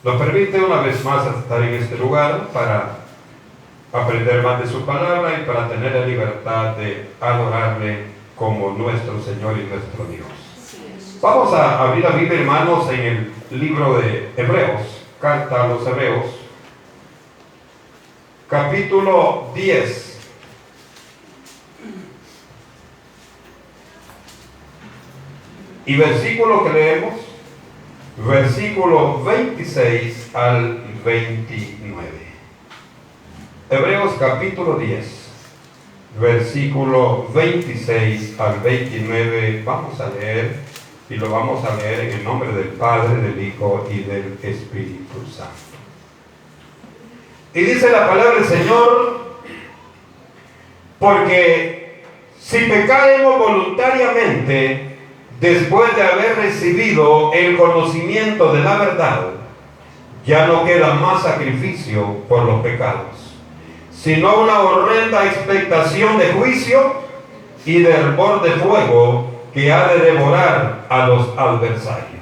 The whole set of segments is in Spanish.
Nos permite una vez más estar en este lugar para aprender más de su palabra y para tener la libertad de adorarle como nuestro Señor y nuestro Dios. Vamos a abrir la Biblia, hermanos, en el libro de Hebreos, carta a los Hebreos, capítulo 10. Y versículo que leemos, versículo 26 al 29. Hebreos capítulo 10, versículo 26 al 29. Vamos a leer, y lo vamos a leer en el nombre del Padre, del Hijo y del Espíritu Santo. Y dice la palabra del Señor: porque si pecaremos voluntariamente, después de haber recibido el conocimiento de la verdad, ya no queda más sacrificio por los pecados, sino una horrenda expectación de juicio y de hervor de fuego que ha de devorar a los adversarios.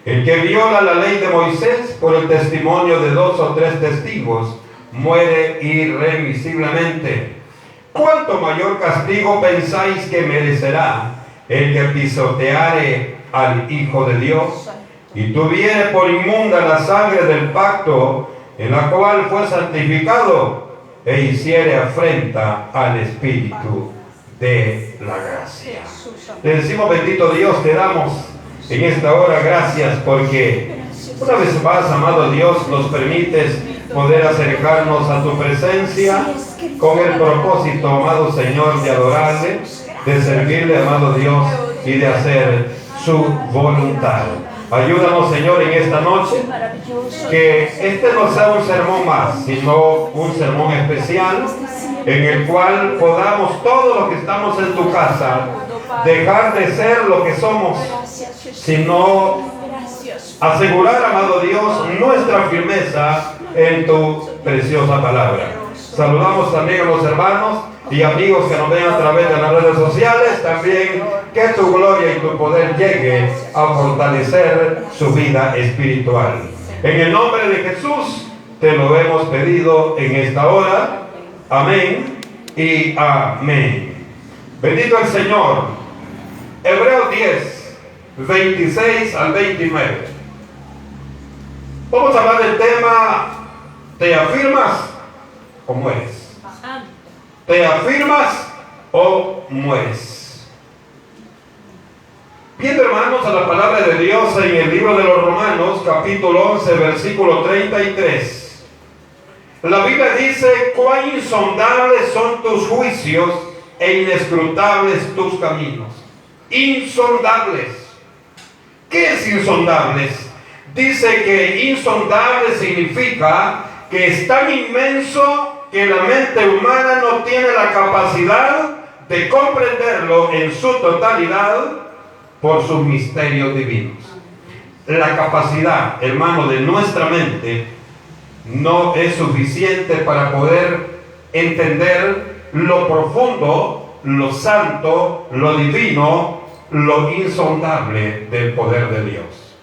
El que viola la ley de Moisés por el testimonio de 2 o 3 testigos muere irremisiblemente. ¿Cuánto mayor castigo pensáis que merecerá el que pisoteare al Hijo de Dios y tuviere por inmunda la sangre del pacto en la cual fue santificado e hiciere afrenta al Espíritu de la gracia? Le decimos: bendito Dios, te damos en esta hora gracias porque una vez más, amado Dios, nos permites poder acercarnos a tu presencia con el propósito, amado Señor, de adorarle, de servirle, amado Dios, y de hacer su voluntad. Ayúdanos, Señor, en esta noche, que este no sea un sermón más, sino un sermón especial, en el cual podamos, todos los que estamos en tu casa, dejar de ser lo que somos, sino asegurar, amado Dios, nuestra firmeza en tu preciosa palabra. Saludamos también a los hermanos y amigos que nos ven a través de las redes sociales. También que tu gloria y tu poder llegue a fortalecer su vida espiritual. En el nombre de Jesús te lo hemos pedido en esta hora. Amén y amén. Bendito el Señor. Hebreos 10, 26 al 29. Vamos a hablar del tema: ¿te afirmas o mueres? ¿Te afirmas o mueres? Viendo, hermanos, a la palabra de Dios en el libro de los Romanos, capítulo 11, versículo 33. La Biblia dice: cuán insondables son tus juicios e inescrutables tus caminos. Insondables. ¿Qué es insondables? Dice que insondable significa que es tan inmenso que la mente humana no tiene la capacidad de comprenderlo en su totalidad por sus misterios divinos. La capacidad, hermano, de nuestra mente no es suficiente para poder entender lo profundo, lo santo, lo divino, lo insondable del poder de Dios.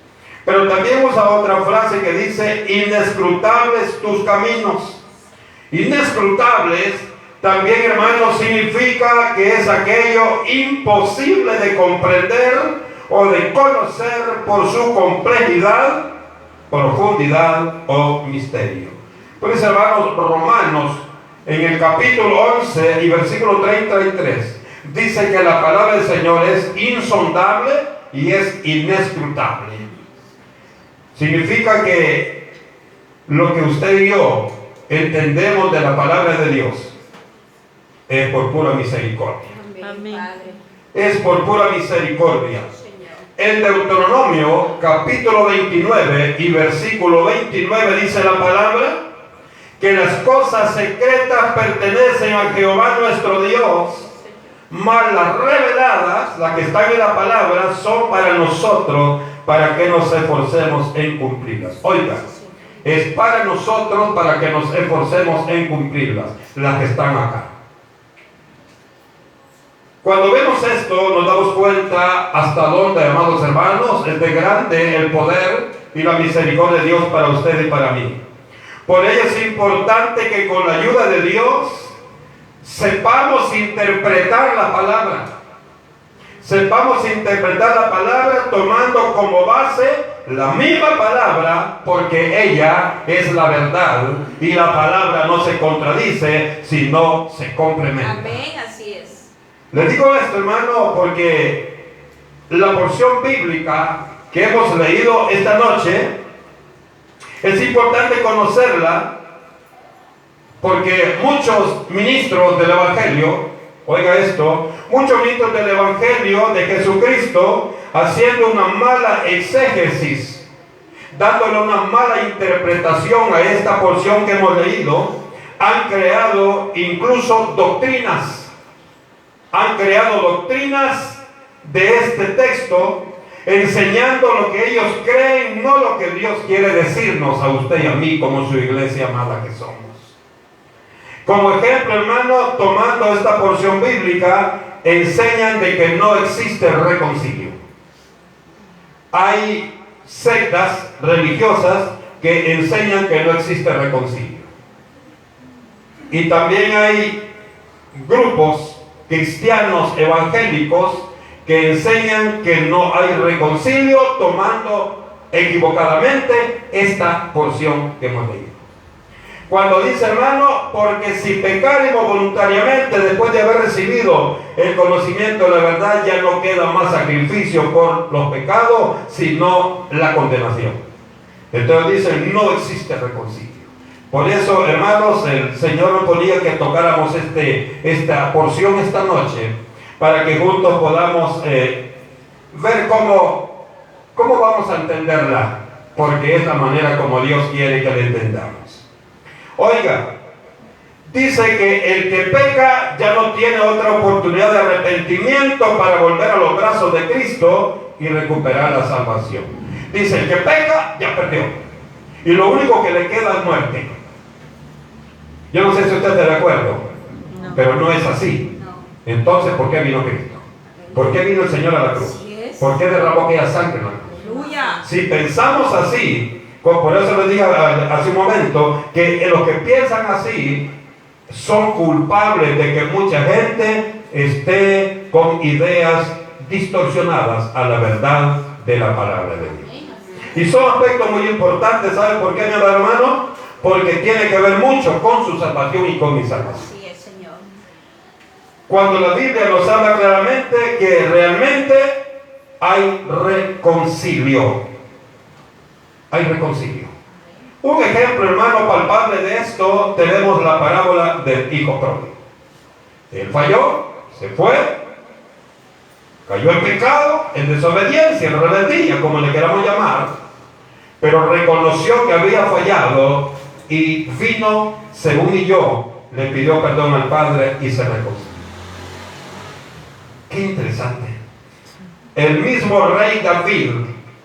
Pero también usa otra frase que dice: inescrutables tus caminos. Inescrutables también, hermanos, significa que es aquello imposible de comprender o de conocer por su complejidad, profundidad o misterio. Por eso, hermanos, Romanos, en el capítulo 11 y versículo 33, dice que la palabra del Señor es insondable y es inescrutable. Significa que lo que usted y yo entendemos de la palabra de Dios es por pura misericordia. Amén. Es por pura misericordia. En Deuteronomio capítulo 29 y versículo 29 dice la palabra que las cosas secretas pertenecen a Jehová nuestro Dios, mas las reveladas, las que están en la palabra, son para nosotros, para que nos esforcemos en cumplirlas. Oigan, es para nosotros, para que nos esforcemos en cumplirlas, las que están acá. Cuando vemos esto, nos damos cuenta hasta dónde, amados hermanos, es de grande el poder y la misericordia de Dios para usted y para mí. Por ello es importante que con la ayuda de Dios sepamos interpretar la palabra. Sepamos interpretar la palabra tomando como base la misma palabra, porque ella es la verdad y la palabra no se contradice, sino se complementa. Amén, así es. Les digo esto, hermano, porque la porción bíblica que hemos leído esta noche es importante conocerla, porque muchos ministros del Evangelio, oiga esto, muchos ministros del Evangelio de Jesucristo, haciendo una mala exégesis, dándole una mala interpretación a esta porción que hemos leído, han creado incluso doctrinas. Han creado doctrinas de este texto, enseñando lo que ellos creen, no lo que Dios quiere decirnos a usted y a mí como su iglesia amada que somos. Como ejemplo, hermano, tomando esta porción bíblica, enseñan de que no existe reconcilio. Hay sectas religiosas que enseñan que no existe reconcilio. Y también hay grupos cristianos evangélicos que enseñan que no hay reconcilio, tomando equivocadamente esta porción que hemos leído. Cuando dice, hermano, porque si pecaremos voluntariamente después de haber recibido el conocimiento de la verdad, ya no queda más sacrificio por los pecados, sino la condenación. Entonces dice, no existe reconcilio. Por eso, hermanos, el Señor nos ponía que tocáramos esta porción esta noche, para que juntos podamos ver cómo vamos a entenderla, porque es la manera como Dios quiere que la entendamos. Oiga, dice que el que peca ya no tiene otra oportunidad de arrepentimiento para volver a los brazos de Cristo y recuperar la salvación. Dice, el que peca ya perdió, y lo único que le queda es muerte. Yo no sé si usted está de acuerdo, pero no es así. Entonces, ¿por qué vino Cristo? ¿Por qué vino el Señor a la cruz? ¿Por qué derramó aquella sangre en la cruz? Si pensamos así, por eso les dije hace un momento, que los que piensan así son culpables de que mucha gente esté con ideas distorsionadas a la verdad de la palabra de Dios. Y son aspectos muy importantes, ¿saben por qué, mi hermano? Porque tiene que ver mucho con su salvación y con mi salvación. Cuando la Biblia nos habla claramente que realmente hay reconcilio. Hay reconcilio. Un ejemplo, hermano, palpable de esto, tenemos la parábola del hijo pródigo. Él falló, se fue, cayó en pecado, en desobediencia, en rebeldía, como le queramos llamar, pero reconoció que había fallado y vino, según y yo, le pidió perdón al Padre y se reconcilió. Qué interesante. El mismo rey David,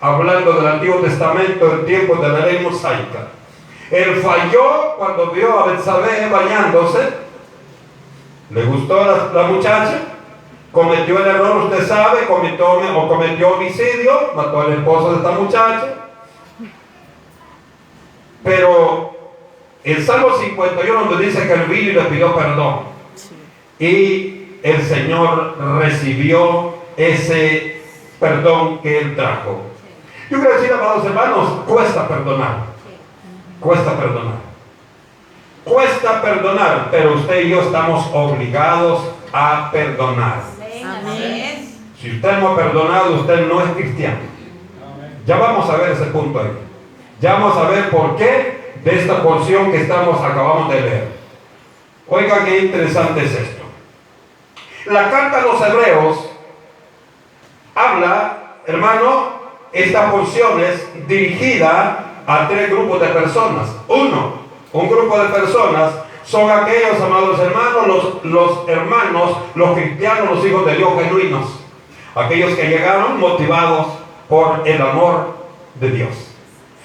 hablando del Antiguo Testamento en tiempos de la ley mosaica, él falló cuando vio a Betsabé bañándose, le gustó la muchacha, cometió el error, usted sabe, cometió homicidio, mató al esposo de esta muchacha. Pero el Salmo 51 donde dice que él vino y le pidió perdón, y el Señor recibió ese perdón que él trajo. Yo quiero decir, amados hermanos, cuesta perdonar. Cuesta perdonar. Cuesta perdonar, pero usted y yo estamos obligados a perdonar. Amén. Si usted no ha perdonado, usted no es cristiano. Ya vamos a ver ese punto ahí. Ya vamos a ver por qué de esta porción que acabamos de leer. Oiga, qué interesante es esto. La carta a los Hebreos habla, hermano, esta porción es dirigida a tres grupos de personas. Un grupo de personas son aquellos, amados hermanos, los hermanos, los cristianos, los hijos de Dios genuinos. Aquellos que llegaron motivados por el amor de Dios.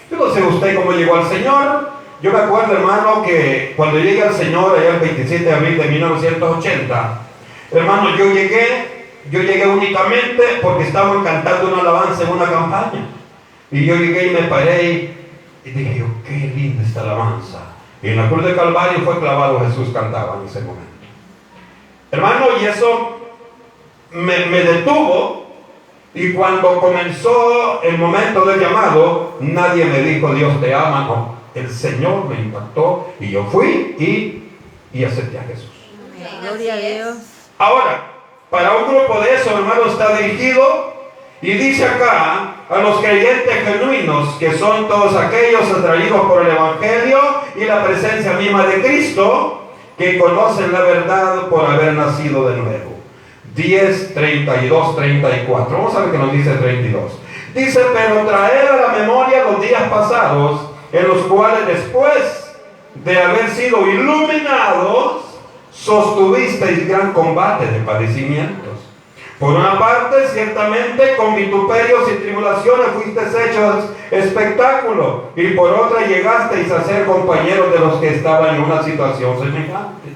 Yo no sé usted cómo llegó al Señor. Yo me acuerdo, hermano, que cuando llegué al Señor allá el 27 de abril de 1980, hermano, yo llegué únicamente porque estaban cantando una alabanza en una campaña. Y yo llegué y me paré y dije yo, qué linda esta alabanza. Y en la cruz de Calvario fue clavado Jesús, cantaba en ese momento. Hermano, y eso me detuvo. Y cuando comenzó el momento del llamado, nadie me dijo Dios te ama, no. El Señor me impactó y yo fui y acepté a Jesús. Gloria a Dios. Ahora, para un grupo de eso, hermano, está dirigido y dice acá a los creyentes genuinos, que son todos aquellos atraídos por el Evangelio y la presencia misma de Cristo, que conocen la verdad por haber nacido de nuevo. 10, 32, 34. Vamos a ver qué nos dice 32. Dice, pero traed a la memoria los días pasados, en los cuales después de haber sido iluminados, sostuvisteis gran combate de padecimientos. Por una parte, ciertamente, con vituperios y tribulaciones fuisteis hechos espectáculo, y por otra llegasteis a ser compañeros de los que estaban en una situación semejante.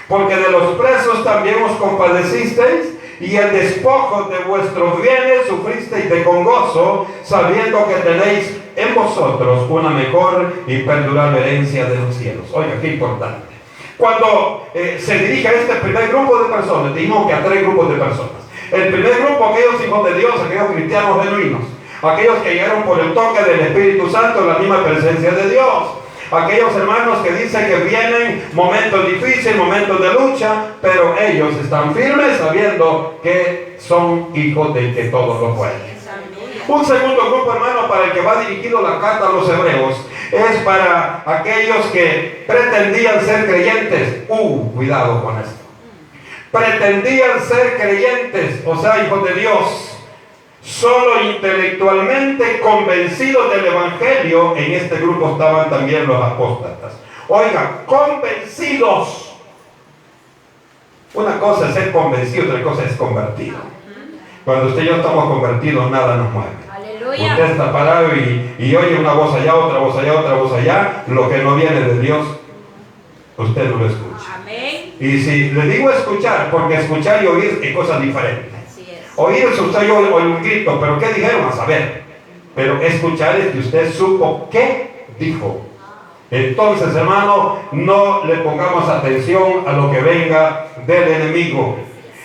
Porque de los presos también os compadecisteis, y el despojo de vuestros bienes sufristeis de con gozo, sabiendo que tenéis en vosotros una mejor y perdurable herencia de los cielos. Oiga, qué importante. Cuando se dirige a este primer grupo de personas, dijimos que a 3 grupos de personas. El primer grupo, aquellos hijos de Dios, aquellos cristianos genuinos, aquellos que llegaron por el toque del Espíritu Santo, la misma presencia de Dios. Aquellos hermanos que dicen que vienen momentos difíciles, momentos de lucha, pero ellos están firmes sabiendo que son hijos del que todo lo puede. Un segundo grupo, hermano, para el que va dirigido la carta a los hebreos, es para aquellos que pretendían ser creyentes. Cuidado con esto. Pretendían ser creyentes, o sea, hijos de Dios, solo intelectualmente convencidos del Evangelio. En este grupo estaban también los apóstatas. Oiga, convencidos. Una cosa es ser convencido, otra cosa es convertido. Cuando usted y yo estamos convertidos, nada nos mueve. Aleluya. Usted está parado y oye una voz allá, otra voz allá, otra voz allá. Lo que no viene de Dios, usted no lo escucha. Amén. Y si le digo escuchar, porque escuchar y oír es cosa diferente. Oír es usted oye un grito, pero ¿qué dijeron? A saber. Pero escuchar es que usted supo qué dijo. Entonces, hermano, no le pongamos atención a lo que venga del enemigo.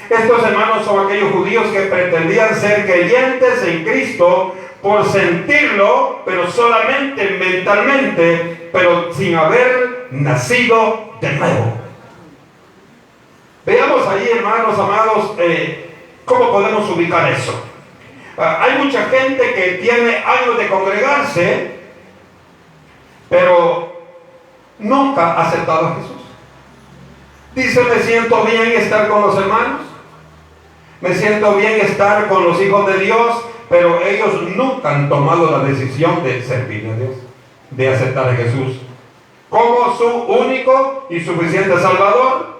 Estos hermanos son aquellos judíos que pretendían ser creyentes en Cristo por sentirlo, pero solamente mentalmente, pero sin haber nacido de nuevo. Veamos ahí, hermanos amados, ¿cómo podemos ubicar eso? Hay mucha gente que tiene años de congregarse, pero nunca ha aceptado a Jesús. Dice, me siento bien estar con los hermanos, me siento bien estar con los hijos de Dios, pero ellos nunca han tomado la decisión de servir a Dios, de aceptar a Jesús como su único y suficiente Salvador.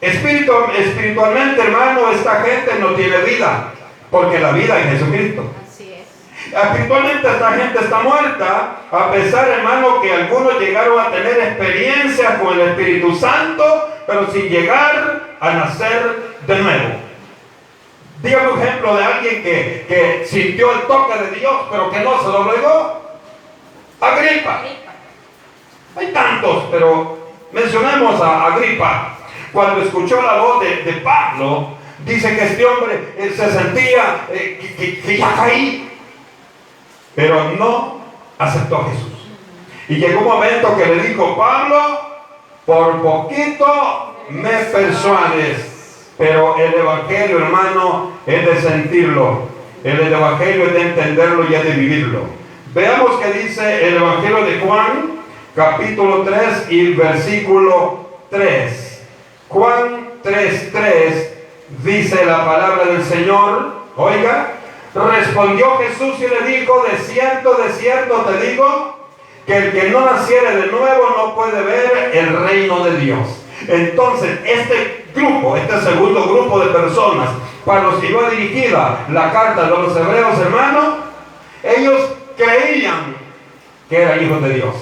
Espiritualmente, hermano, esta gente no tiene vida, porque la vida es Jesucristo. Así es. Espiritualmente esta gente está muerta, a pesar, hermano, que algunos llegaron a tener experiencias con el Espíritu Santo, pero sin llegar a nacer de nuevo. Dígame un ejemplo de alguien que sintió el toque de Dios, pero que no se doblegó. Agripa. Hay tantos, pero mencionemos a Agripa. Cuando escuchó la voz de Pablo, dice que este hombre se sentía que ya caí, pero no aceptó a Jesús. Y llegó un momento que le dijo, Pablo, por poquito me persuades, pero el Evangelio, hermano, es de sentirlo. El Evangelio es de entenderlo y es de vivirlo. Veamos qué dice el Evangelio de Juan, capítulo 3 y versículo 3. Juan 3:3 dice la palabra del Señor. Oiga, respondió Jesús y le dijo, de cierto te digo, que el que no naciere de nuevo no puede ver el reino de Dios. Entonces, este grupo, este segundo grupo de personas, para los que iba dirigida la carta de los hebreos, hermanos, ellos creían que eran hijos de Dios,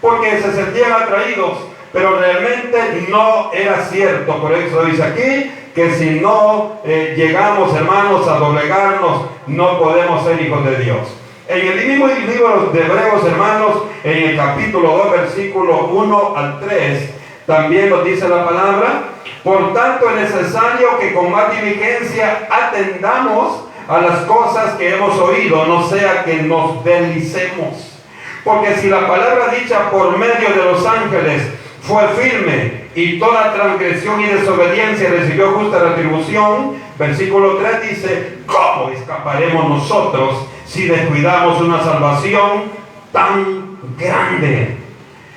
porque se sentían atraídos, pero realmente no era cierto. Por eso dice aquí que si no llegamos, hermanos, a doblegarnos, no podemos ser hijos de Dios. En el mismo libro de Hebreos, hermanos, en el capítulo 2, versículo 1 al 3, también nos dice la palabra: por tanto es necesario que con más diligencia atendamos a las cosas que hemos oído, no sea que nos deslicemos. Porque si la palabra dicha por medio de los ángeles fue firme, y toda transgresión y desobediencia recibió justa retribución, versículo 3 dice: ¿cómo escaparemos nosotros si descuidamos una salvación tan grande?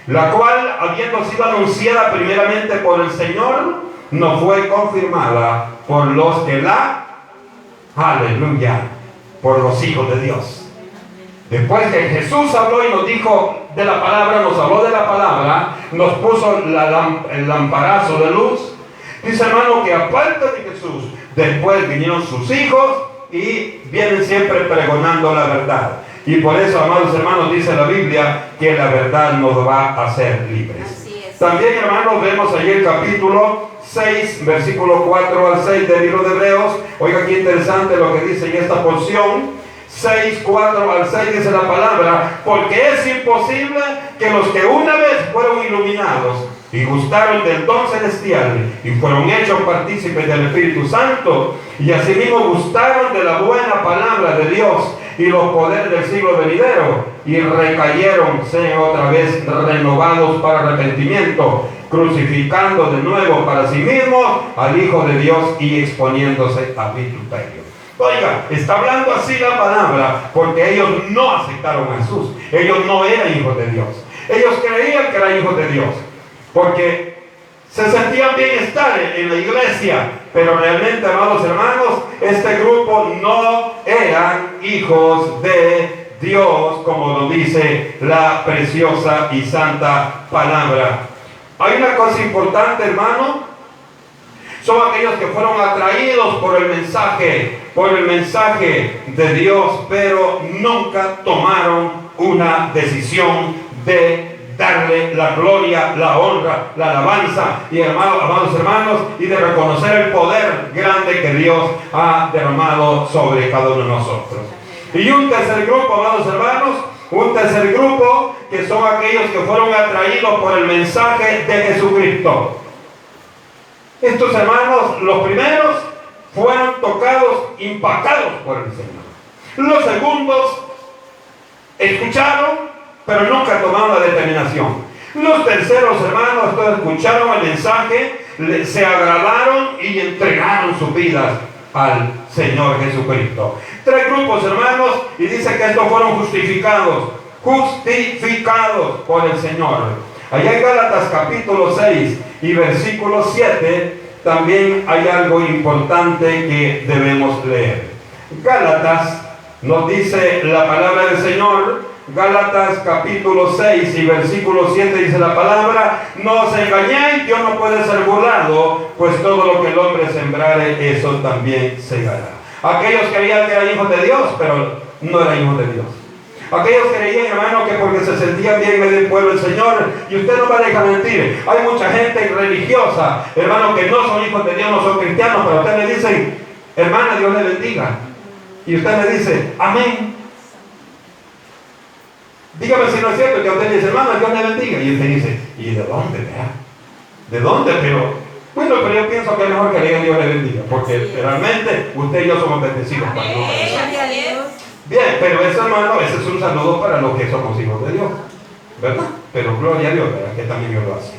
La cual, habiendo sido anunciada primeramente por el Señor, no fue confirmada por los que aleluya, por los hijos de Dios. Después que Jesús habló y nos dijo de la palabra, nos habló de la palabra, nos puso el lamparazo de luz. Dice, hermano, que aparte de Jesús, después vinieron sus hijos y vienen siempre pregonando la verdad. Y por eso, amados hermanos, dice la Biblia que la verdad nos va a hacer libres. Así es. También, hermanos, vemos allí el capítulo 6, versículo 4 al 6 del libro de Hebreos. Oiga, qué interesante lo que dice en esta porción. 6, 4 al 6 dice la palabra: porque es imposible que los que una vez fueron iluminados y gustaron del don celestial y fueron hechos partícipes del Espíritu Santo, y asimismo gustaron de la buena palabra de Dios y los poderes del siglo venidero, y recayeron, sean otra vez renovados para arrepentimiento, crucificando de nuevo para sí mismos al Hijo de Dios y exponiéndose a vituperio. Oiga, está hablando así la palabra porque ellos no aceptaron a Jesús. Ellos no eran hijos de Dios. Ellos creían que eran hijos de Dios porque se sentían bien estar en la iglesia, pero realmente, amados hermanos, este grupo no eran hijos de Dios, como lo dice la preciosa y santa palabra. Hay una cosa importante, hermano: son aquellos que fueron atraídos por el mensaje de Dios, pero nunca tomaron una decisión de darle la gloria, la honra, la alabanza, y amados hermanos, y de reconocer el poder grande que Dios ha derramado sobre cada uno de nosotros. Y un tercer grupo, amados hermanos, un tercer grupo que son aquellos que fueron atraídos por el mensaje de Jesucristo. Estos hermanos, los primeros, fueron tocados, impactados por el Señor. Los segundos escucharon, pero nunca tomaron la determinación. Los terceros, hermanos, estos escucharon el mensaje, se agradaron y entregaron sus vidas al Señor Jesucristo. Tres grupos, hermanos, y dice que estos fueron justificados por el Señor. Allá en Gálatas capítulo 6 y versículo 7 también hay algo importante que debemos leer. Gálatas nos dice la palabra del Señor. Gálatas capítulo 6 y versículo 7 dice la palabra: no os engañéis, Dios no puede ser burlado, pues todo lo que el hombre sembrare, eso también segará. Aquellos creían que eran hijos de Dios, pero no eran hijos de Dios. Aquellos creían, hermano, que porque se sentían bien en el pueblo del Señor, y usted no va a dejar mentir, hay mucha gente religiosa, hermano, que no son hijos de Dios, no son cristianos, pero a usted le dicen: hermana, Dios le bendiga, y usted le dice: amén. Dígame si no es cierto, que a usted le dice: hermano, Dios le bendiga, y usted dice: ¿y de dónde, verdad? ¿De dónde? Bueno, pero yo pienso que es mejor que le digan Dios le bendiga, porque realmente usted y yo somos bendecidos para Dios. Bien, pero eso, hermano, ese es un saludo para los que somos hijos de Dios, ¿verdad? Pero gloria a Dios, ¿verdad? Que también Dios lo hace.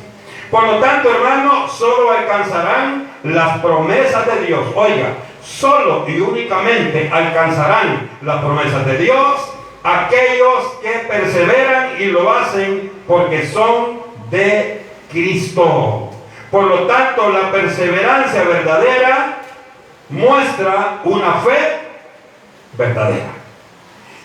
Por lo tanto, hermano, solo alcanzarán las promesas de Dios. Oiga, solo y únicamente alcanzarán las promesas de Dios aquellos que perseveran y lo hacen porque son de Cristo. Por lo tanto, la perseverancia verdadera muestra una fe verdadera.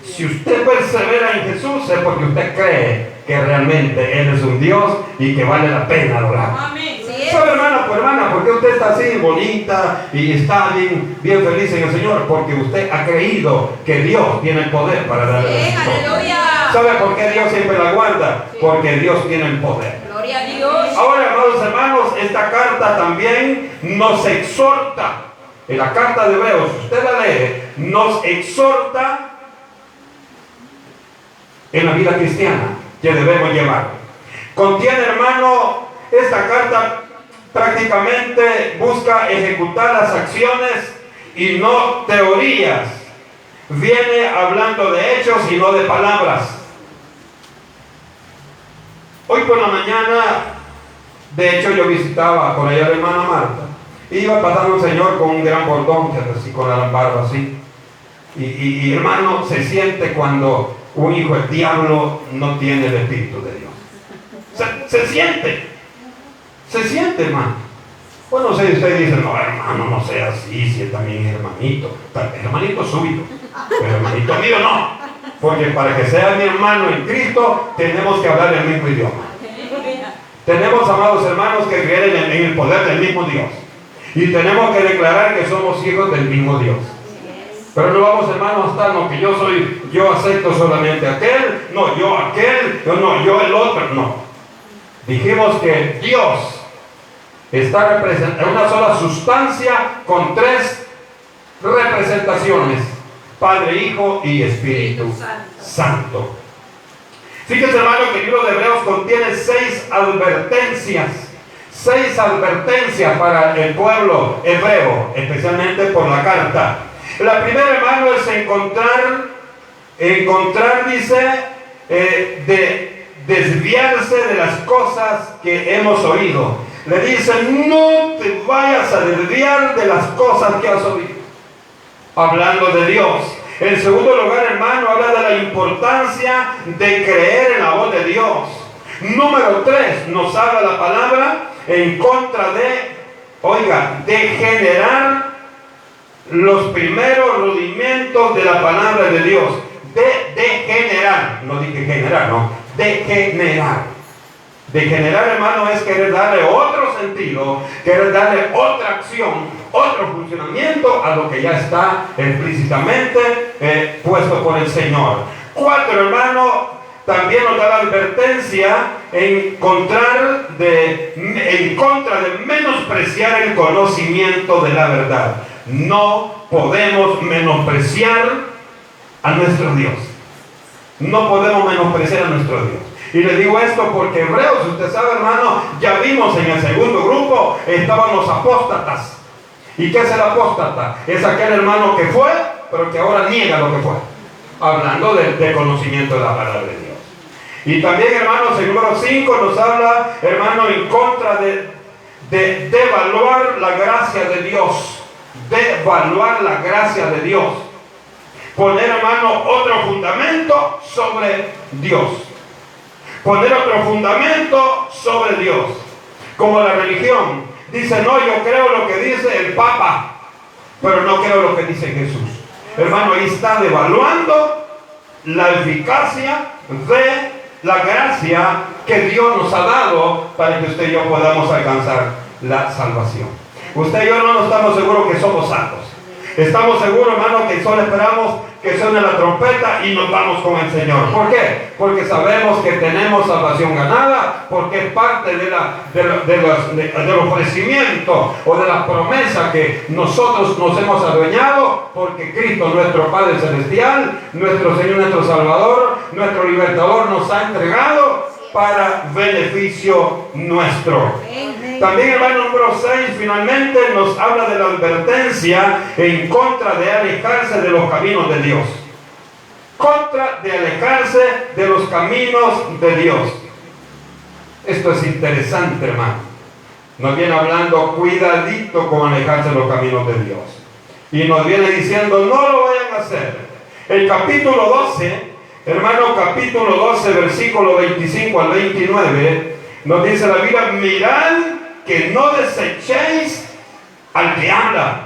Si usted persevera en Jesús, es porque usted cree que realmente Él es un Dios y que vale la pena adorar. Amén. ¿Sabe, hermana, por qué usted está así bonita y está bien feliz en el Señor? Porque usted ha creído que Dios tiene el poder para darle la victoria. ¿Sabe por qué Dios siempre la guarda? Porque Dios tiene el poder. Gloria a Dios. Ahora, amados hermanos, esta carta también nos exhorta. En la carta de Hebreos, si usted la lee, nos exhorta en la vida cristiana que debemos llevar. Contiene, hermano, esta carta prácticamente busca ejecutar las acciones y no teorías. Viene hablando de hechos y no de palabras. Hoy por la mañana, de hecho, yo visitaba por allá a la hermana Marta. Iba pasando un señor con un gran bordón, así con la barba así. Y hermano, se siente cuando un hijo del diablo no tiene el Espíritu de Dios. Se siente, hermano. Bueno, no sé si usted dice, no, hermano, no sea así, si él también es hermanito. Hermanito suyo, pero hermanito mío no. Porque para que sea mi hermano en Cristo, tenemos que hablar el mismo idioma. Tenemos, amados hermanos, que creer en el poder del mismo Dios. Y tenemos que declarar que somos hijos del mismo Dios. Pero no vamos, hermanos, a estar, no, que yo acepto solamente aquel, no, yo aquel, no, yo el otro, no. Dijimos que Dios está representado en una sola sustancia con tres representaciones: Padre, Hijo y Espíritu Santo. Fíjense, hermano, que el libro de Hebreos contiene 6 advertencias. 6 advertencias para el pueblo hebreo, especialmente por la carta. La primera, hermano, es encontrar, dice, de desviarse de las cosas que hemos oído. Le dice, no te vayas a desviar de las cosas que has oído. Hablando de Dios. En segundo lugar, hermano, habla de la importancia de creer en la voz de Dios. Número 3, nos habla la palabra en contra de generar los primeros rudimentos de la palabra de Dios. Degenerar, no dije generar, no, degenerar. Degenerar, hermano, es querer darle otro sentido, querer darle otra acción, otro funcionamiento a lo que ya está explícitamente puesto por el Señor. 4, hermano, también nos da la advertencia en contra de menospreciar el conocimiento de la verdad. No podemos menospreciar a nuestro Dios. No podemos menospreciar a nuestro Dios. Y le digo esto porque Hebreos, usted sabe, hermano, ya vimos en el segundo grupo, estaban los apóstatas. ¿Y qué es el apóstata? Es aquel hermano que fue, pero que ahora niega lo que fue. Hablando de conocimiento de la palabra de Dios. Y también, hermanos, en número 5 nos habla, hermano, en contra de devaluar la gracia de Dios. Devaluar la gracia de Dios. Poner, hermano, otro fundamento sobre Dios. Poner otro fundamento sobre Dios. Como la religión. Dice, no, yo creo lo que dice el Papa, pero no creo lo que dice Jesús. Hermano, ahí está devaluando la eficacia de la gracia que Dios nos ha dado para que usted y yo podamos alcanzar la salvación. Usted y yo no estamos seguros que somos santos. Estamos seguros, hermano, que solo esperamos que suene la trompeta y nos vamos con el Señor. ¿Por qué? Porque sabemos que tenemos salvación ganada, porque es parte del ofrecimiento o de la promesa que nosotros nos hemos adueñado, porque Cristo, nuestro Padre Celestial, nuestro Señor, nuestro Salvador, nuestro Libertador, nos ha entregado para beneficio nuestro. También, hermano, número 6, finalmente nos habla de la advertencia en contra de alejarse de los caminos de Dios. Contra de alejarse de los caminos de Dios. Esto es interesante, hermano. Nos viene hablando, cuidadito con alejarse de los caminos de Dios. Y nos viene diciendo, no lo vayan a hacer. El capítulo 12, hermano, capítulo 12, versículo 25 al 29, nos dice la Biblia, mirad que no desechéis al que habla,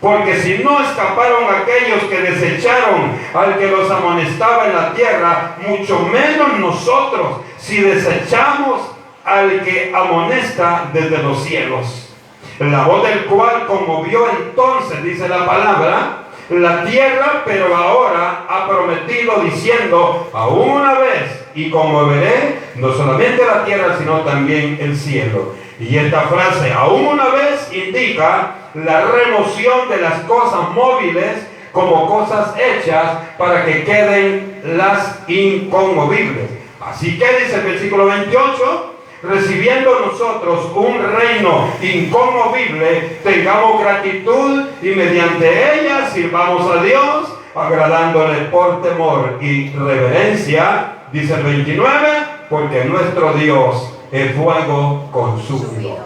porque si no escaparon aquellos que desecharon al que los amonestaba en la tierra, mucho menos nosotros, si desechamos al que amonesta desde los cielos. La voz del cual conmovió entonces, dice la palabra, la tierra, pero ahora ha prometido diciendo, aún una vez, y conmoveré no solamente la tierra, sino también el cielo. Y esta frase, aún una vez, indica la remoción de las cosas móviles como cosas hechas para que queden las inconmovibles. Así que dice el versículo 28, recibiendo nosotros un reino inconmovible, tengamos gratitud y mediante ella sirvamos a Dios, agradándole por temor y reverencia, dice el 29, porque nuestro Dios es fuego consumidor.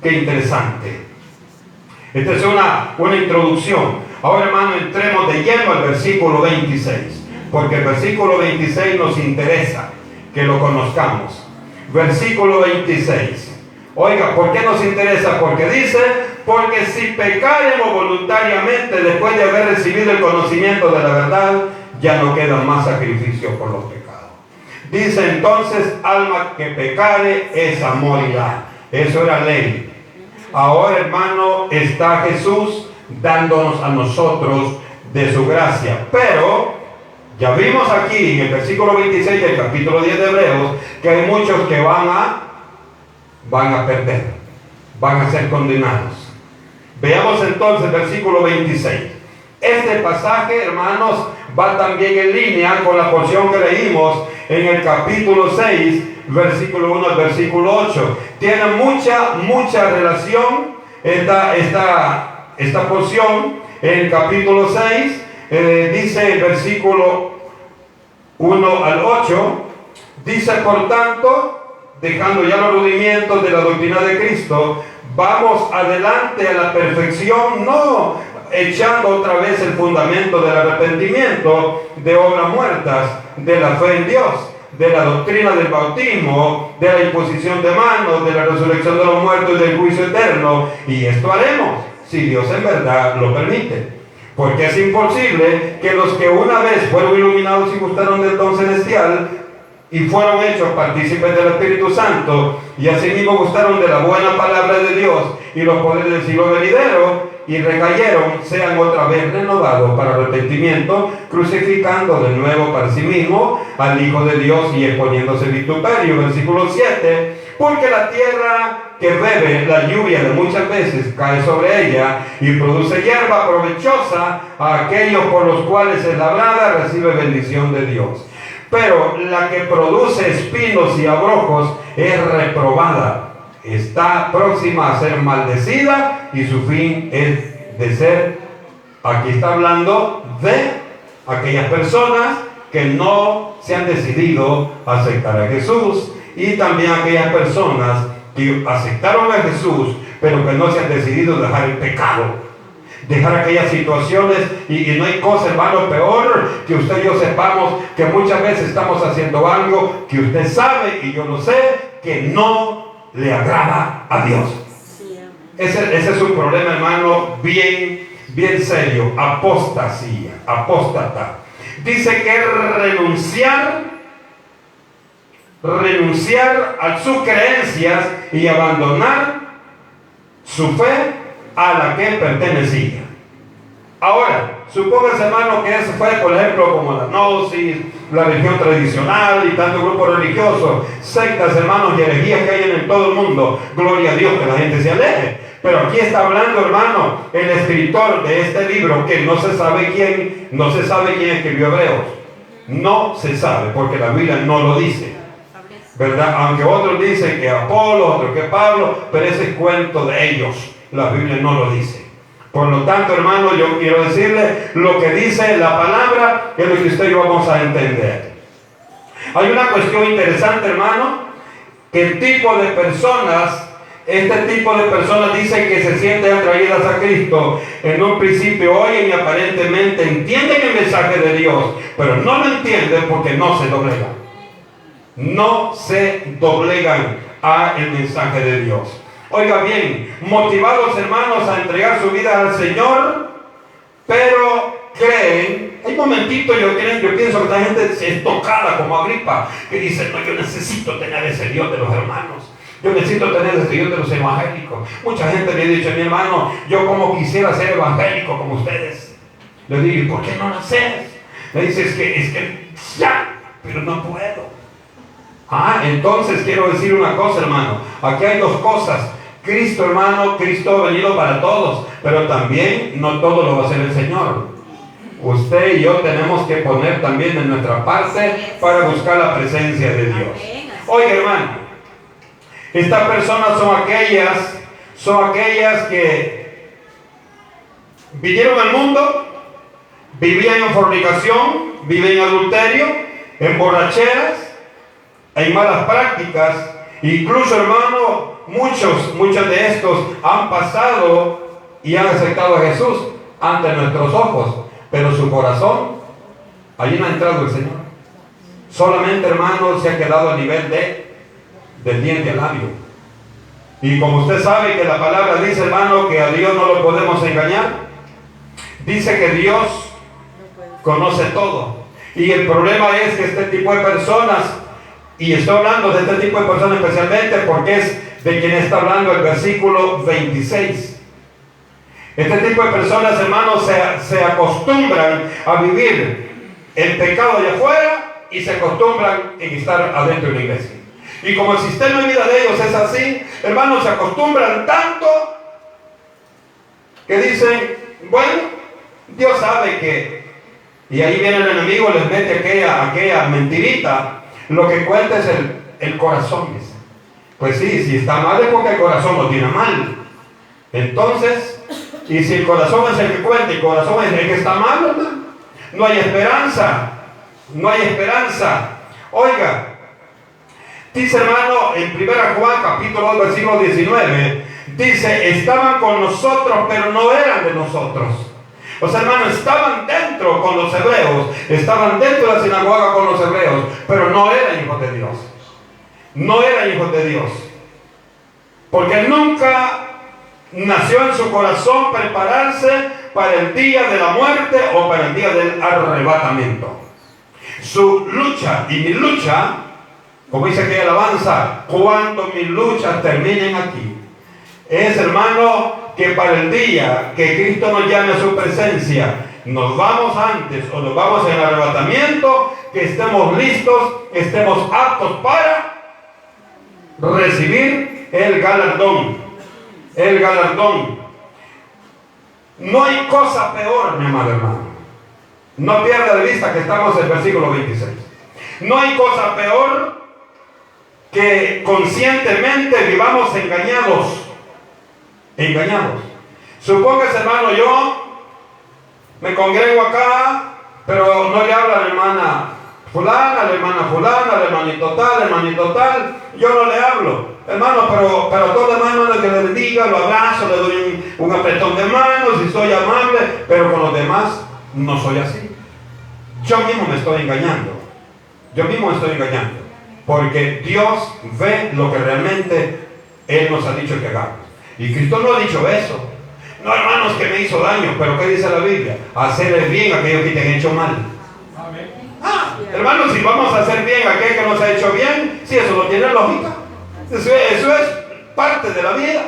Qué interesante. Esta es una introducción. Ahora, hermano, entremos de lleno al versículo 26, porque el versículo 26 nos interesa que lo conozcamos. Versículo 26. Oiga, ¿por qué nos interesa? Porque dice, porque si pecaremos voluntariamente después de haber recibido el conocimiento de la verdad, ya no queda más sacrificio por los pecados. Dice entonces, alma que pecare, esa morirá. Eso era ley. Ahora, hermano, está Jesús dándonos a nosotros de su gracia. Pero ya vimos aquí en el versículo 26 del capítulo 10 de Hebreos que hay muchos que van a perder, van a ser condenados. Veamos entonces el versículo 26. Este pasaje, hermanos, va también en línea con la porción que leímos en el capítulo 6, versículo 1 al versículo 8. Tiene mucha relación esta porción. En el capítulo 6 dice el versículo 1 al 8, dice, por tanto, dejando ya los rudimientos de la doctrina de Cristo, vamos adelante a la perfección, no echando otra vez el fundamento del arrepentimiento, de obras muertas, de la fe en Dios, de la doctrina del bautismo, de la imposición de manos, de la resurrección de los muertos y del juicio eterno. Y esto haremos, si Dios en verdad lo permite. Porque es imposible que los que una vez fueron iluminados y gustaron del don celestial y fueron hechos partícipes del Espíritu Santo y asimismo gustaron de la buena palabra de Dios y los poderes del siglo venidero y recayeron, sean otra vez renovados para arrepentimiento, crucificando de nuevo para sí mismo al Hijo de Dios y exponiéndose vituperio. Versículo 7, porque la tierra que bebe la lluvia de muchas veces cae sobre ella y produce hierba provechosa a aquellos por los cuales es labrada, recibe bendición de Dios. Pero la que produce espinos y abrojos es reprobada, está próxima a ser maldecida y su fin es de ser, aquí está hablando de aquellas personas que no se han decidido a aceptar a Jesús, y también aquellas personas que aceptaron a Jesús pero que no se han decidido dejar el pecado, dejar aquellas situaciones. Y no hay cosa, hermano, peor que usted y yo sepamos que muchas veces estamos haciendo algo que usted sabe y yo lo sé que no le agrada a Dios. Ese es un problema, hermano, bien serio. Apostasía, apóstata. Dice que renunciar a sus creencias y abandonar su fe a la que pertenecía. Ahora, supóngase, hermano, que eso fue, por ejemplo, como la gnosis, la religión tradicional y tantos grupos religiosos, sectas, hermanos, y herejías que hay en todo el mundo. Gloria a Dios que la gente se aleje. Pero aquí está hablando, hermano, el escritor de este libro, que no se sabe quién escribió Hebreos. No se sabe, porque la Biblia no lo dice, ¿verdad? Aunque otros dicen que Apolo, otros que Pablo, pero ese es cuento de ellos. La Biblia no lo dice. Por lo tanto, hermano, yo quiero decirle lo que dice la palabra, es lo que usted y yo vamos a entender. Hay una cuestión interesante, hermano, que este tipo de personas dicen que se sienten atraídas a Cristo. En un principio oyen y aparentemente entienden el mensaje de Dios, pero no lo entienden porque no se doblegan. No se doblegan al mensaje de Dios. Oiga bien, motivados, hermanos, a entregar su vida al Señor, pero creen, hay momentitos yo pienso que esta gente es tocada como Agripa, que dice, no, yo necesito tener ese Dios de los hermanos. Yo necesito tener ese Dios de los evangélicos. Mucha gente me ha dicho, mi hermano, yo como quisiera ser evangélico como ustedes. Le digo, ¿y por qué no lo haces? Me dice, es que ya, pero no puedo. Entonces quiero decir una cosa, hermano. Aquí hay dos cosas. Cristo, hermano, Cristo ha venido para todos, pero también no todo lo va a hacer el Señor. Usted y yo tenemos que poner también de nuestra parte para buscar la presencia de Dios. Oiga, hermano, estas personas son aquellas que vinieron al mundo, vivían en fornicación, vivían en adulterio, en borracheras, en malas prácticas. Incluso, hermano, muchos de estos han pasado y han aceptado a Jesús ante nuestros ojos, pero su corazón, allí no ha entrado el Señor. Solamente, hermano, se ha quedado a nivel del diente al labio. Y como usted sabe que la palabra dice, hermano, que a Dios no lo podemos engañar, dice que Dios conoce todo. Y el problema es que este tipo de personas, y estoy hablando de este tipo de personas especialmente porque es de quien está hablando el versículo 26. Este tipo de personas, hermanos, se acostumbran a vivir el pecado de afuera y se acostumbran en estar adentro de la iglesia. Y como el sistema de vida de ellos es así, hermanos, se acostumbran tanto que dicen, bueno, Dios sabe que, y ahí viene el enemigo, les mete aquella mentirita. Lo que cuenta es el corazón. Pues sí, si está mal es porque el corazón lo tiene mal. Entonces, y si el corazón es el que cuenta, el corazón es el que está mal, hermano, no hay esperanza. No hay esperanza. Oiga, dice, hermano, en 1 Juan capítulo 2 versículo 19, dice, estaban con nosotros, pero no eran de nosotros. O sea, hermano, estaban dentro con los hebreos, estaban dentro de la sinagoga con los hebreos, pero no eran hijos de Dios. No eran hijos de Dios. Porque nunca nació en su corazón prepararse para el día de la muerte o para el día del arrebatamiento. Su lucha y mi lucha, como dice aquella alabanza, cuando mis luchas terminen aquí, es, hermano, que para el día que Cristo nos llame a su presencia, nos vamos antes o nos vamos en el arrebatamiento, que estemos listos, estemos aptos para recibir el galardón. El galardón. No hay cosa peor, mi amado hermano. No pierda de vista que estamos en el versículo 26. No hay cosa peor que conscientemente vivamos engañados. Supóngase, hermano, yo me congrego acá, pero no le habla a la hermana fulana, a la hermana fulana, al hermanito tal, yo no le hablo, hermano, pero a todo hermano que le bendiga, lo abrazo, le doy un apretón de manos y soy amable, pero con los demás no soy así. Yo mismo me estoy engañando, porque Dios ve lo que realmente Él nos ha dicho que hagamos. Y Cristo no ha dicho eso. No, hermanos, que me hizo daño. Pero ¿qué dice la Biblia? Hacerles bien a aquellos que te han hecho mal. Hermanos, si vamos a hacer bien a aquel que nos ha hecho bien, si eso no tiene lógica. Eso es parte de la vida.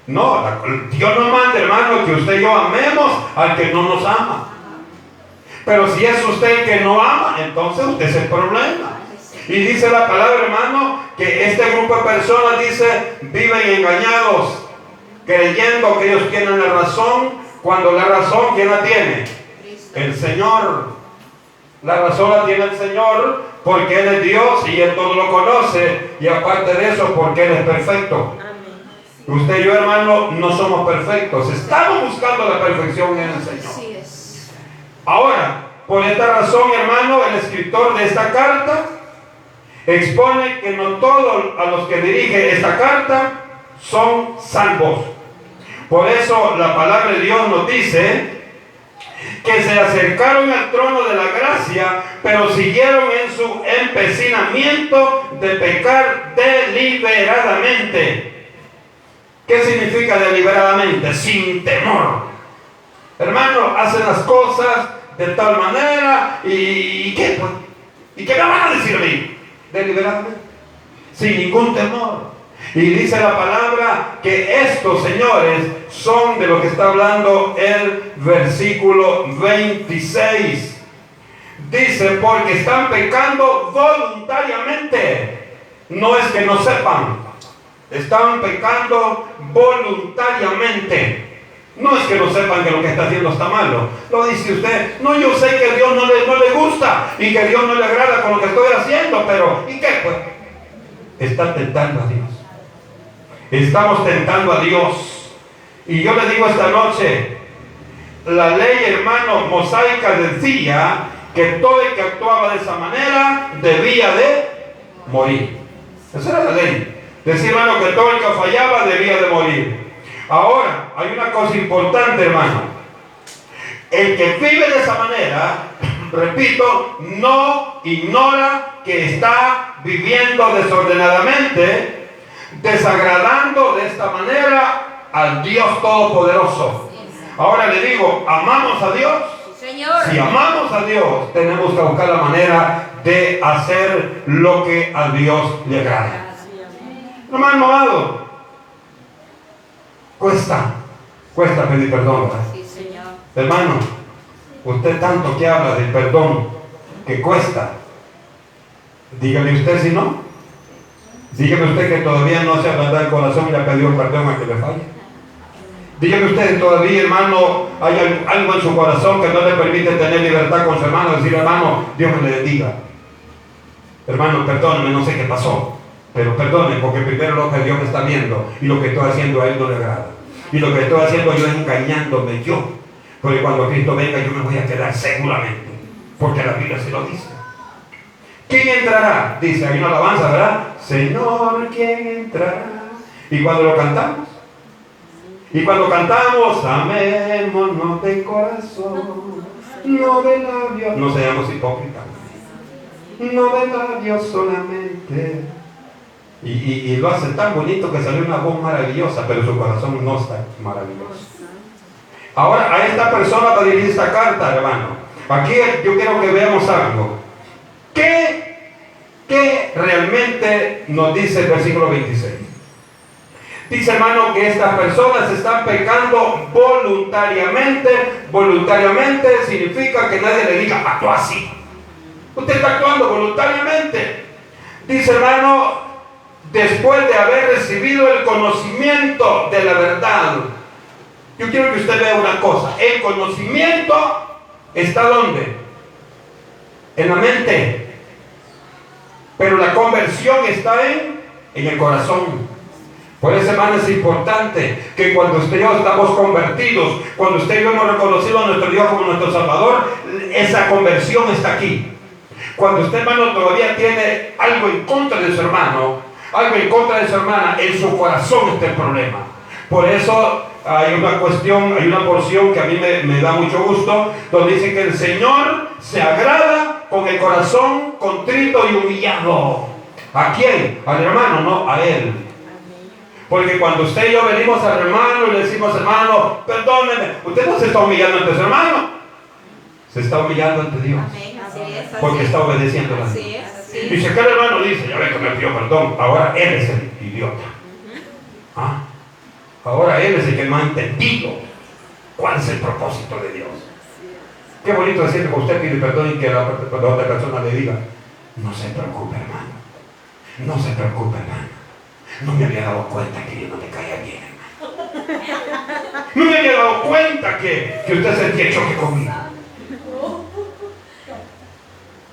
No, Dios no manda, hermano, que usted y yo amemos al que no nos ama. Pero si es usted el que no ama, entonces usted es el problema. Y dice la palabra, hermano, que este grupo de personas, dice, viven engañados, creyendo que ellos tienen la razón, cuando la razón, ¿quién la tiene? El Señor. La razón la tiene el Señor, porque Él es Dios y Él todo lo conoce, y aparte de eso, porque Él es perfecto. Usted y yo, hermano, no somos perfectos, estamos buscando la perfección en el Señor. Ahora, por esta razón, hermano, el escritor de esta carta expone que no todos a los que dirige esta carta son salvos. Por eso la palabra de Dios nos dice que se acercaron al trono de la gracia, pero siguieron en su empecinamiento de pecar deliberadamente. ¿Qué significa deliberadamente? Sin temor. Hermano, hacen las cosas de tal manera y ¿qué? ¿Y qué me van a decir a mí? Deliberadamente, sin ningún temor. Y dice la palabra que estos, señores, son de lo que está hablando el versículo 26. Dice, porque están pecando voluntariamente. No es que no sepan. Están pecando voluntariamente. No es que no sepan que lo que está haciendo está malo. Lo dice usted. No, yo sé que a Dios no le gusta y que a Dios no le agrada con lo que estoy haciendo, pero ¿y qué pues? Está tentando a Dios. Estamos tentando a Dios. Y yo le digo esta noche, la ley, hermano, mosaica decía que todo el que actuaba de esa manera debía de morir. Esa era la ley. Decía, hermano, que todo el que fallaba debía de morir. Ahora, hay una cosa importante, hermano. El que vive de esa manera, repito, no ignora que está viviendo desordenadamente, desagradando de esta manera al Dios Todopoderoso. Ahora le digo, ¿amamos a Dios? Señor. Si amamos a Dios, tenemos que buscar la manera de hacer lo que a Dios le agrada. Hermano amado, cuesta pedir perdón, ¿verdad? Sí, Señor. Hermano, usted tanto que habla del perdón, que cuesta. Dígame usted si no. Dígame usted que todavía no se ha ablandado el corazón y le ha pedido perdón a que le falle. Dígame usted que todavía, hermano, hay algo en su corazón que no le permite tener libertad con su hermano. Decir, hermano, Dios me le bendiga. Hermano, perdóneme, no sé qué pasó. Pero perdone, porque primero lo que Dios me está viendo y lo que estoy haciendo a Él no le agrada. Y lo que estoy haciendo yo es engañándome yo. Porque cuando Cristo venga yo me voy a quedar seguramente. Porque la Biblia se lo dice. ¿Quién entrará? Dice, hay una alabanza, ¿verdad? Señor, ¿quién entrará? Y cuando lo cantamos. Y cuando cantamos, amémonos de corazón, no de labios. No seamos hipócritas. No de labios solamente. Y lo hace tan bonito que salió una voz maravillosa, pero su corazón no está maravilloso. Ahora, a esta persona va a dirigir esta carta, hermano. Aquí yo quiero que veamos algo. ¿Qué realmente nos dice el versículo 26? Dice, hermano, que estas personas están pecando voluntariamente. Voluntariamente significa que nadie le diga, actúa así. Usted está actuando voluntariamente. Dice, hermano, después de haber recibido el conocimiento de la verdad. Yo quiero que usted vea una cosa. El conocimiento está ¿dónde? En la mente. Pero la conversión está en el corazón. Por eso, hermano, es importante que cuando usted y yo estamos convertidos, cuando usted y yo hemos reconocido a nuestro Dios como nuestro Salvador, esa conversión está aquí. Cuando usted, hermano, todavía tiene algo en contra de su hermano, algo en contra de su hermana, en su corazón está el problema. Por eso hay una cuestión, hay una porción que a mí me da mucho gusto, donde dice que el Señor se agrada con el corazón contrito y humillado. ¿A quién? Al hermano, no a él. Porque cuando usted y yo venimos al hermano y le decimos, hermano, perdóneme, usted no se está humillando ante su hermano, se está humillando ante Dios. Amén. Así es. Porque está obedeciendo a Dios. Así es. Así es. Dice que el hermano dice, ya ve que me pidió perdón, ahora él es el idiota. ¿Ah? Ahora él es el que no ha entendido cuál es el propósito de Dios. Qué bonito decir que usted pide perdón y que la otra persona le diga, no se preocupe, hermano. No se preocupe, hermano. No me había dado cuenta que yo no te caía bien, hermano. No me había dado cuenta que usted sentía choque conmigo.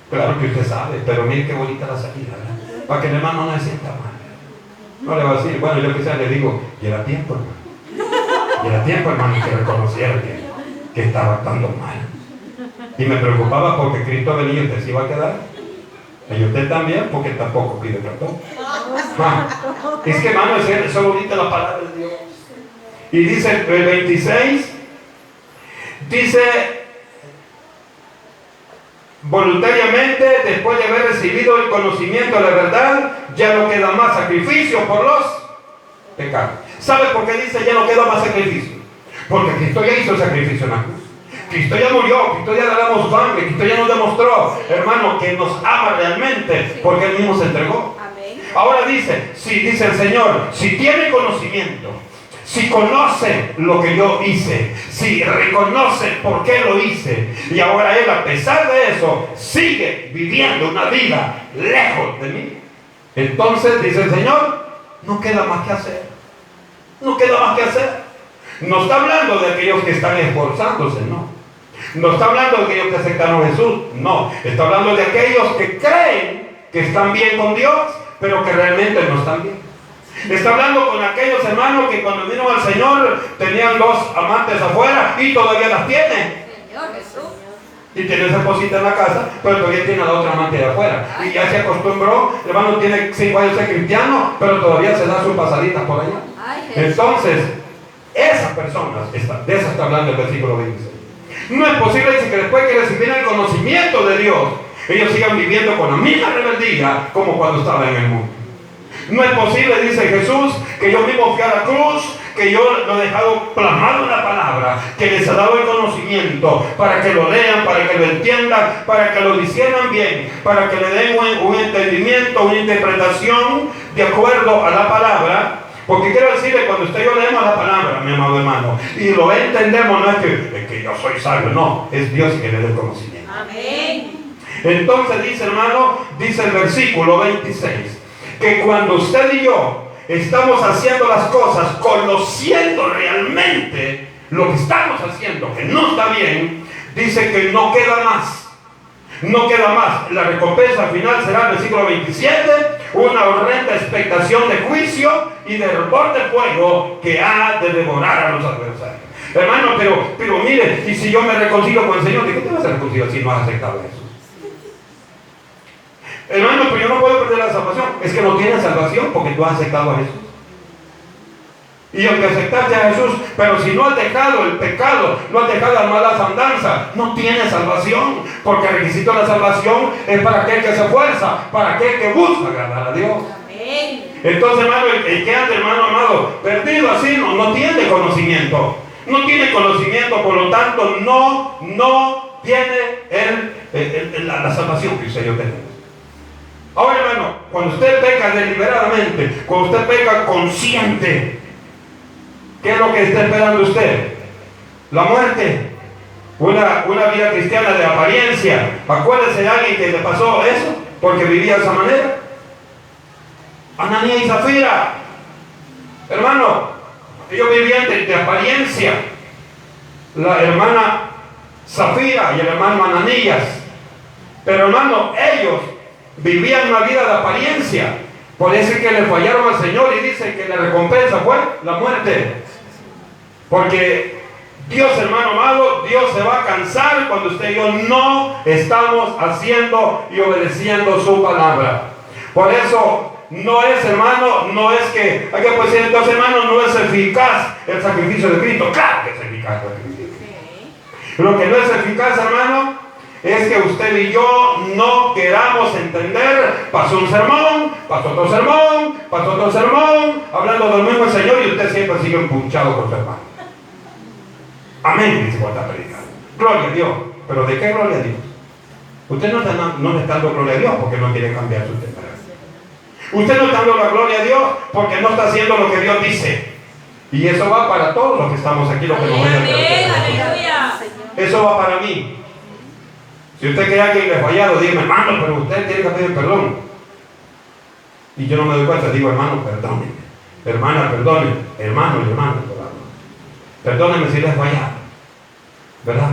Claro que usted sabe, pero mire qué bonita la salida, ¿verdad? Para que el hermano no se sienta mal. No le va a decir, bueno, yo quizás le digo, lleva tiempo, hermano. Lleva tiempo, hermano, que reconociera que estaba actuando mal. Y me preocupaba porque Cristo venía y usted se iba a quedar. Y usted también, porque tampoco pide perdón. Es que, hermano, es bonita la palabra de Dios. Y dice el 26, dice, voluntariamente, después de haber recibido el conocimiento de la verdad, ya no queda más sacrificio por los pecados. ¿Sabe por qué dice ya no queda más sacrificio? Porque Cristo ya hizo el sacrificio en la cruz. Cristo ya murió, Cristo ya damos sangre, Cristo ya nos demostró, hermano, que nos ama realmente, porque Él mismo se entregó. Ahora dice, si dice el Señor, si tiene conocimiento, si conoce lo que yo hice, si reconoce por qué lo hice, y ahora él, a pesar de eso, sigue viviendo una vida lejos de mí, entonces dice el Señor, no queda más que hacer. No queda más que hacer. No está hablando de aquellos que están esforzándose, no. No está hablando de aquellos que aceptaron a Jesús, no. Está hablando de aquellos que creen que están bien con Dios, pero que realmente no están bien. Está hablando con aquellos hermanos que cuando vino al Señor tenían 2 amantes afuera y todavía las tienen. Señor Jesús. Y tiene esa esposita en la casa, pero todavía tiene a la otra amante de afuera. Y ya se acostumbró, hermano, tiene 5 años de cristiano, pero todavía se da sus pasaditas por allá. Ay, Jesús. Entonces, esas personas, de esas está hablando el versículo 26. No es posible que después que recibieran el conocimiento de Dios, ellos sigan viviendo con la misma rebeldía como cuando estaban en el mundo. No es posible, dice Jesús, que yo mismo fui a la cruz, que yo lo he dejado plasmado en la palabra, que les ha dado el conocimiento para que lo lean, para que lo entiendan, para que lo disciernan bien, para que le den un entendimiento, una interpretación de acuerdo a la palabra. Porque quiero decirle, cuando usted y yo leemos la palabra, mi amado hermano, y lo entendemos, no es que yo soy sabio, no, es Dios que le da el conocimiento. Amén. Entonces dice, hermano, dice el versículo 26, que cuando usted y yo estamos haciendo las cosas, conociendo realmente lo que estamos haciendo, que no está bien, dice que no queda más. No queda más. La recompensa final será el versículo 27, una horrenda expectación de juicio y de hervor de fuego que ha de devorar a los adversarios. Hermano, pero mire, y si yo me reconcilio con el Señor, ¿de qué te vas a reconciliar si no has aceptado a Jesús? Hermano, pero yo no puedo perder la salvación. Es que no tienes salvación porque tú has aceptado a Jesús. Y aunque aceptaste a Jesús, pero si no has dejado el pecado, no has dejado las malas andanzas, no tienes salvación. Porque el requisito de la salvación es para aquel que se esfuerza, para aquel que busca agradar a Dios. Amén. Entonces, hermano, el que anda, hermano amado, perdido así, no tiene conocimiento. No tiene conocimiento, por lo tanto, no tiene la salvación que usted y yo tenemos. Ahora, hermano, cuando usted peca deliberadamente, cuando usted peca consciente, ¿qué es lo que está esperando usted? La muerte. Una vida cristiana de apariencia. Acuérdese de alguien que le pasó eso porque vivía de esa manera. Ananías y Zafira, hermano, ellos vivían de apariencia. La hermana Zafira y el hermano Ananías. Pero, hermano, ellos vivían una vida de apariencia. Por eso es que le fallaron al Señor y dice que la recompensa fue la muerte. Porque Dios, hermano amado, Dios se va a cansar cuando usted y yo no estamos haciendo y obedeciendo su palabra. Por eso no es, hermano, no es que hay que decir, entonces, hermano, no es eficaz el sacrificio de Cristo. Claro que es eficaz el sacrificio de Cristo. Lo que no es eficaz, hermano, es que usted y yo no queramos entender. Pasó un sermón, pasó otro sermón, pasó otro sermón, hablando del mismo Señor, y usted siempre sigue empunchado por su hermano. Amén, dice cuando está predicando. Gloria a Dios. ¿Pero de qué gloria a Dios? Usted no está dando gloria a Dios porque no quiere cambiar su temperamento. Usted no está dando la gloria a Dios porque no está haciendo lo que Dios dice. Y eso va para todos los que estamos aquí, los que nos ven. Aleluya. Eso va para mí. Si usted cree que alguien le ha fallado, dígame, hermano, pero usted tiene que pedir perdón. Y yo no me doy cuenta, digo, hermano, perdóneme. Hermana, perdone. Hermano, perdóneme si le he fallado. ¿Verdad?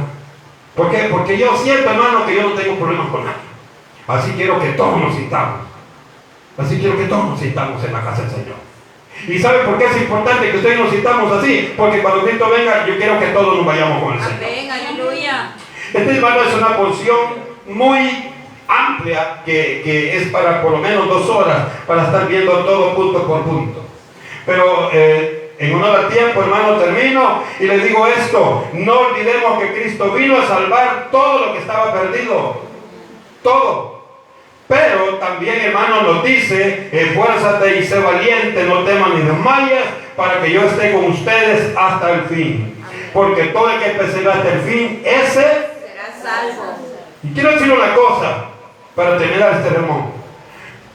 ¿Por qué? Porque yo siento, hermano, que yo no tengo problemas con nadie. Así quiero que todos nos sintamos. Así quiero que todos nos sintamos en la casa del Señor. ¿Y sabe por qué es importante que ustedes nos sintamos así? Porque cuando Cristo venga, yo quiero que todos nos vayamos con el Señor. Amén, aleluya. Este, hermano, es una porción muy amplia que es para por lo menos 2 horas para estar viendo todo punto por punto. Pero en honor al tiempo, hermano, termino y les digo esto: no olvidemos que Cristo vino a salvar todo lo que estaba perdido, todo. Pero también, hermano, nos dice: esfuérzate y sé valiente, no temas ni desmayes, para que yo esté con ustedes hasta el fin. Porque todo el que persevera hasta el fin, ese será salvo. Y quiero decir una cosa para terminar este sermón.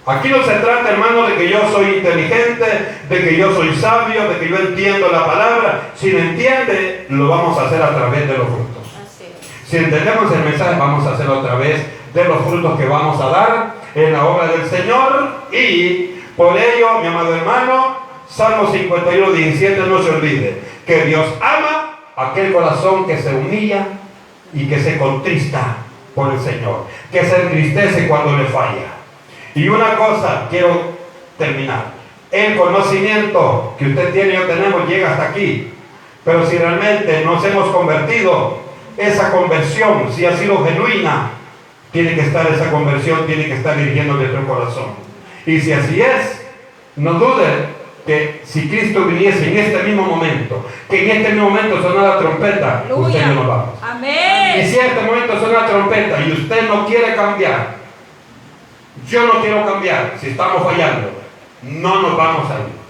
Aquí no se trata, hermano, de que yo soy inteligente, de que yo soy sabio, de que yo entiendo la palabra. Si lo entiende, lo vamos a hacer a través de los frutos. Si entendemos el mensaje, vamos a hacerlo a través de los frutos que vamos a dar en la obra del Señor. Y por ello, mi amado hermano, Salmo 51, 17, no se olvide que Dios ama aquel corazón que se humilla y que se contrista por el Señor, que se entristece cuando le falla. Y una cosa quiero terminar: el conocimiento que usted tiene y yo tenemos llega hasta aquí, pero si realmente nos hemos convertido, esa conversión, si ha sido genuina, tiene que estar esa conversión, tiene que estar dirigiendo nuestro corazón. Y si así es, no dude que si Cristo viniese en este mismo momento, que en este mismo momento sonara la trompeta, usted y yo nos vamos. Amén. Y si en este momento suena la trompeta y usted no quiere cambiar, yo no quiero cambiar, si estamos fallando, no nos vamos a ir.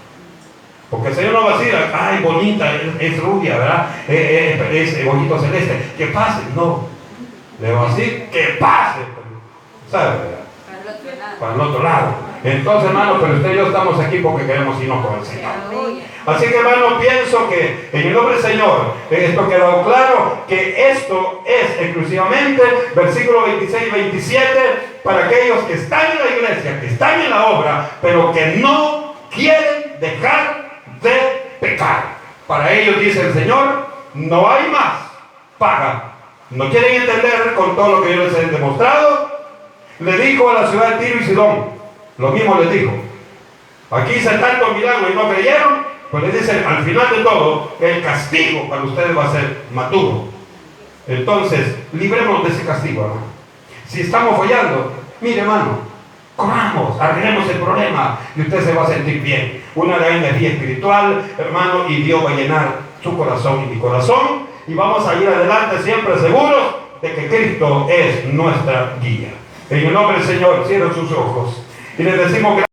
Porque el Señor no va a decir, ay, bonita, es rubia, ¿verdad? Es ojito celeste, que pase. No, le va a decir que pase. ¿Sabe? Para el otro lado. Entonces, hermano, pero usted y yo estamos aquí porque queremos irnos con el Señor. Así que, hermano, pienso que en el nombre del Señor, esto quedó claro, que esto es exclusivamente, versículos 26 y 27, para aquellos que están en la iglesia, que están en la obra, pero que no quieren dejar de pecar. Para ellos, dice el Señor, no hay más paga. ¿No quieren entender con todo lo que yo les he demostrado? Le dijo a la ciudad de Tiro y Sidón, lo mismo les dijo. Aquí hice tantos milagros y no creyeron, pues les dicen, al final de todo, el castigo para ustedes va a ser más duro. Entonces, librémonos de ese castigo, hermano. Si estamos fallando, mire, hermano, corramos, arreglemos el problema y usted se va a sentir bien. Una gran energía espiritual, hermano, y Dios va a llenar su corazón y mi corazón, y vamos a ir adelante siempre seguros de que Cristo es nuestra guía. En el nombre del Señor, cierren sus ojos y les decimos que